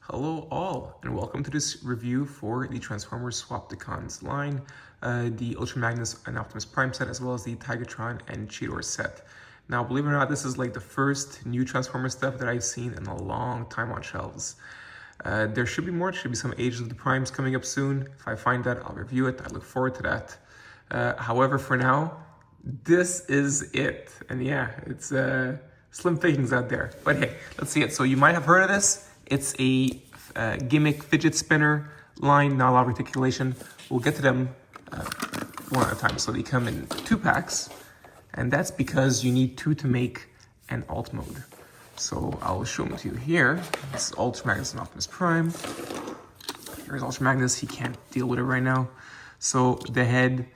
Hello all, and welcome to this review for the Transformers Swapticons line, the Ultra Magnus and Optimus Prime set, as well as the Tigatron and Cheetor set. Now, believe it or not, this is like the first new Transformers stuff that I've seen in a long time on shelves. There should be more, there should be some Ages of the Primes coming up soon. If I find that, I'll review it. I look forward to that. However, for now, this is it. And yeah, it's slim pickings out there. But hey, let's see it. So you might have heard of this. It's a gimmick fidget spinner line, not a lot of articulation. We'll get to them one at a time. So they come in 2 packs, and that's because you need 2 to make an alt mode. So I'll show them to you here. This is Ultra Magnus and Optimus Prime. Here's Ultra Magnus. He can't deal with it right now. So the head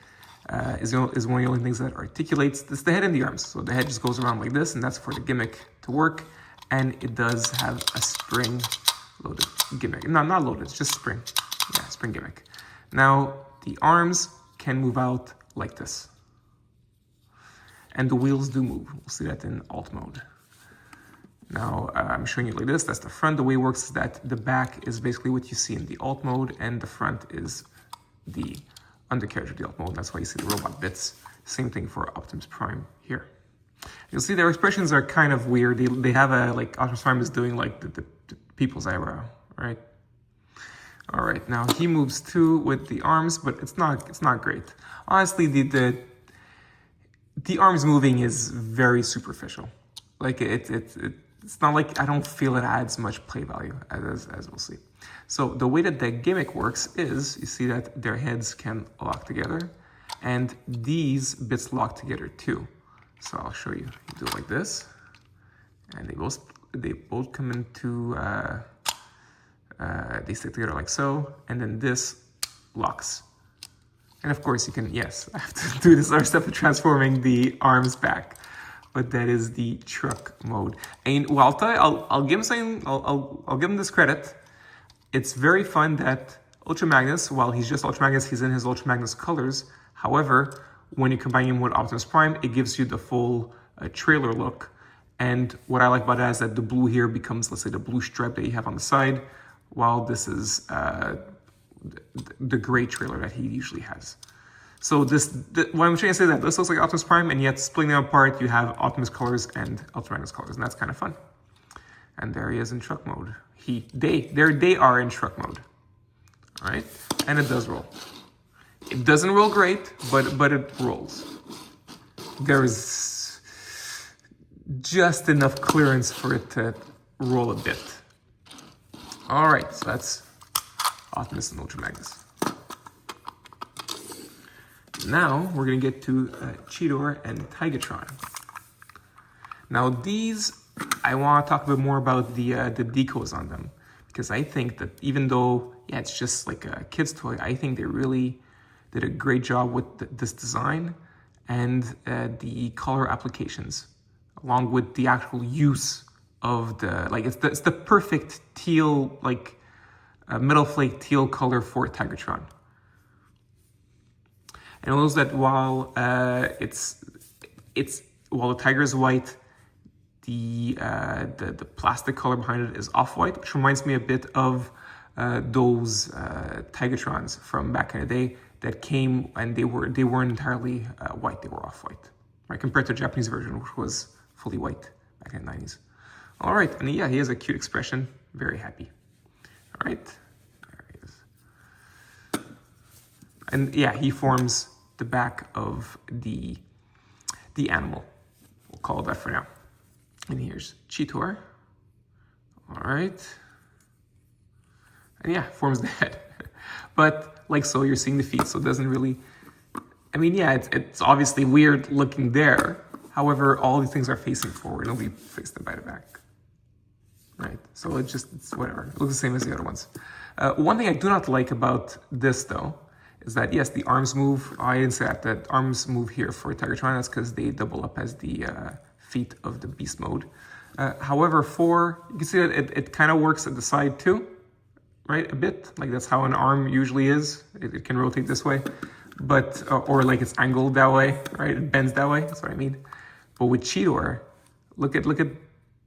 is one of the only things that articulates. This is the head and the arms. So the head just goes around like this, and that's for the gimmick to work. And it does have a spring-loaded gimmick. No, not loaded, it's just spring. Yeah, spring gimmick. Now, the arms can move out like this. And the wheels do move. We'll see that in alt mode. Now, I'm showing you like this. That's the front. The way it works is that the back is basically what you see in the alt mode, and the front is the undercarriage of the alt mode. That's why you see the robot bits. Same thing for Optimus Prime here. You'll see their expressions are kind of weird. They have a, like, Optimus Prime is doing like the people's eyebrow, right? All right, now he moves too with the arms, but it's not great. Honestly, the arms moving is very superficial. Like it's not like, I don't feel it adds much play value, as we'll see. So the way that the gimmick works is, you see that their heads can lock together, and these bits lock together too. So I'll show you. You do it like this, and they both come into they stick together like so, and then this locks. And of course you can, yes, I have to do this other step of transforming the arms back, but that is the truck mode. And well, I'll tell you, I'll give him something. I'll give him this credit. It's very fun that Ultra Magnus, while he's just Ultra Magnus, he's in his Ultra Magnus colors. However, when you combine him with Optimus Prime, it gives you the full trailer look. And what I like about that is that the blue here becomes, let's say, the blue stripe that you have on the side, while this is the gray trailer that he usually has. So what I'm trying to say is that this looks like Optimus Prime, and yet splitting them apart, you have Optimus colors and Ultra Magnus colors, and that's kind of fun. And there he is in truck mode. They are in truck mode. All right, and it does roll. It doesn't roll great, but it rolls. There's just enough clearance for it to roll a bit. All right, so that's Optimus and Ultra Magnus. Now we're gonna get to Cheetor and Tigatron. Now these, I want to talk a bit more about the decos on them, because I think that even though, yeah, it's just like a kid's toy, I think they really did a great job with this design and the color applications, along with the actual use of the, like, it's the perfect teal, like metal flake teal color for Tigatron. And notice that while while the tiger is white, the plastic color behind it is off-white, which reminds me a bit of those Tigatrons from back in the day that came, and they weren't entirely white, they were off-white, right? Compared to the Japanese version, which was fully white back in the 90s. All right, and yeah, he has a cute expression, very happy. All right, there he is. And yeah, he forms the back of the animal. We'll call it that for now. And here's Cheetor. All right. And yeah, forms the head. But like so, you're seeing the feet, so it doesn't really, I mean, yeah, it's obviously weird looking there. However, all these things are facing forward. It'll be faced by the back. Right? So it's whatever. It looks the same as the other ones. One thing I do not like about this, though, is that, yes, the arms move. I didn't say that arms move here for Tigatron. That's because they double up as the feet of the beast mode. However, you can see that it kind of works at the side too, right? A bit, like that's how an arm usually is. It can rotate this way, but, or like it's angled that way, right? It bends that way, that's what I mean. But with Cheetor, look at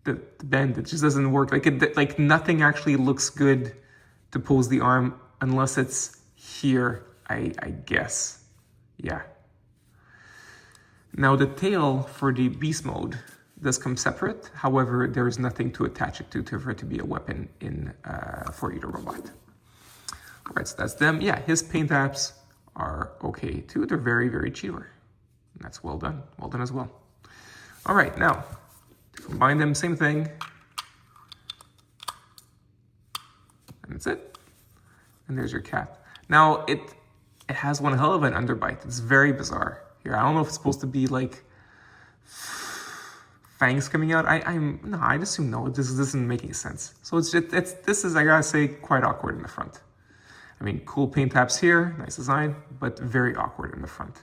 the bend. It just doesn't work. Like nothing actually looks good to pose the arm unless it's here, I guess. Yeah. Now the tail for the beast mode does come separate. However, there is nothing to attach it to for it to be a weapon for Eater Robot. All right, so that's them. Yeah, his paint apps are okay too. They're very, very Cheetor. That's well done. Well done as well. All right, now to combine them, same thing. And that's it. And there's your cat. Now it has one hell of an underbite. It's very bizarre. Here, I don't know if it's supposed to be like fangs coming out. I'd assume no. This doesn't make any sense. So this is, I gotta say, quite awkward in the front. I mean, cool paint apps here, nice design, but very awkward in the front.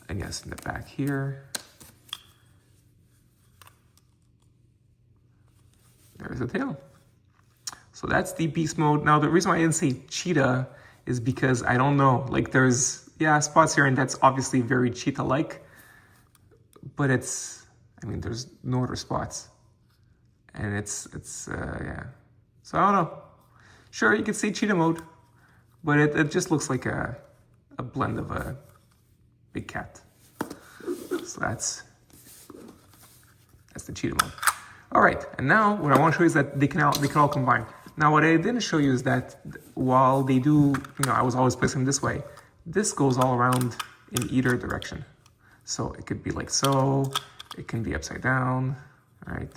I guess in the back here. There's the tail. So that's the beast mode. Now, the reason why I didn't say cheetah is because I don't know. Like there's, yeah, spots here, and that's obviously very cheetah-like, but there's no other spots. And yeah. So I don't know. Sure, you could say cheetah mode, but it just looks like a blend of a big cat. So that's the cheetah mode. All right, and now what I want to show you is that they can all combine. Now what I didn't show you is that while they do, I was always placing them this way, this goes all around in either direction. So it could be like so, it can be upside down, right?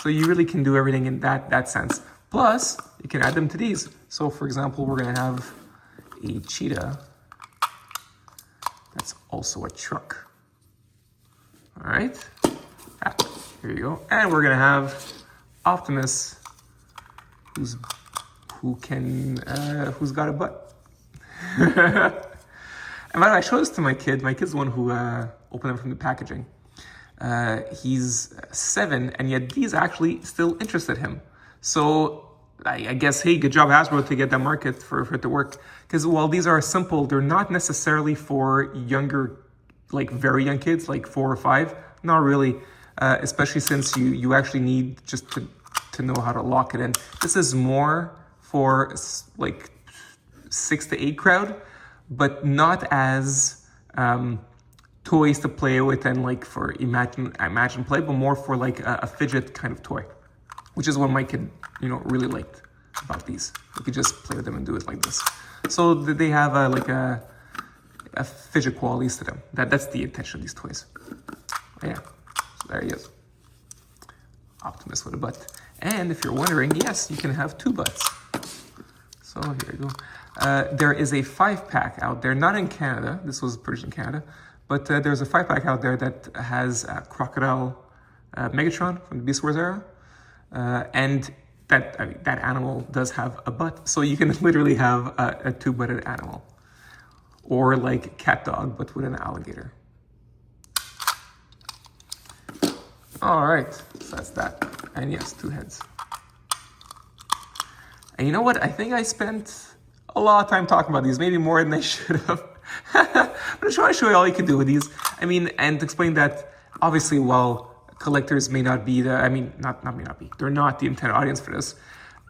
So you really can do everything in that sense. Plus, you can add them to these. So for example, we're gonna have a cheetah that's also a truck. All right, here you go. And we're gonna have Optimus, who's got a butt. And by the way, I showed this to my kid. My kid's the one who opened them from the packaging. He's 7, and yet these actually still interested him. So I guess, hey, good job Hasbro to get that market for it to work. Because while these are simple, they're not necessarily for younger, like very young kids, like 4 or 5. Not really, especially since you actually need just to know how to lock it in. This is more for like 6 to 8 crowd, but not as toys to play with and like for imagine play, but more for like a fidget kind of toy, which is what my kid really liked about these. You could just play with them and do it like this. So they have like a fidget qualities to them. That's the intention of these toys. Yeah, so there he is, Optimus with a butt. And if you're wondering, yes, you can have 2 butts. So here you go. There is a 5-pack out there, not in Canada. This was produced in Canada, but there's a 5-pack out there that has Crocodile Megatron from the Beast Wars era, and that animal does have a butt. So you can literally have a 2-butted animal, or like cat dog, but with an alligator. All right, so that's that. And yes, 2 heads. And you know what? I think I spent a lot of time talking about these, maybe more than I should have. But I'm trying to show you all you can do with these. I mean, and explain that obviously while collectors may not be they're not the intended audience for this.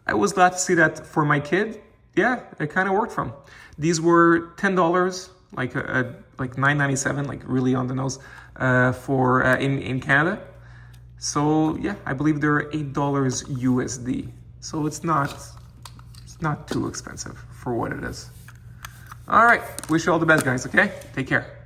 I was glad to see that for my kid, yeah, it kind of worked for him. These were $10, like $9.97, like really on the nose, for in Canada. So yeah, I believe they're $8 USD. So it's not too expensive for what it is. All right, wish you all the best, guys, okay? Take care.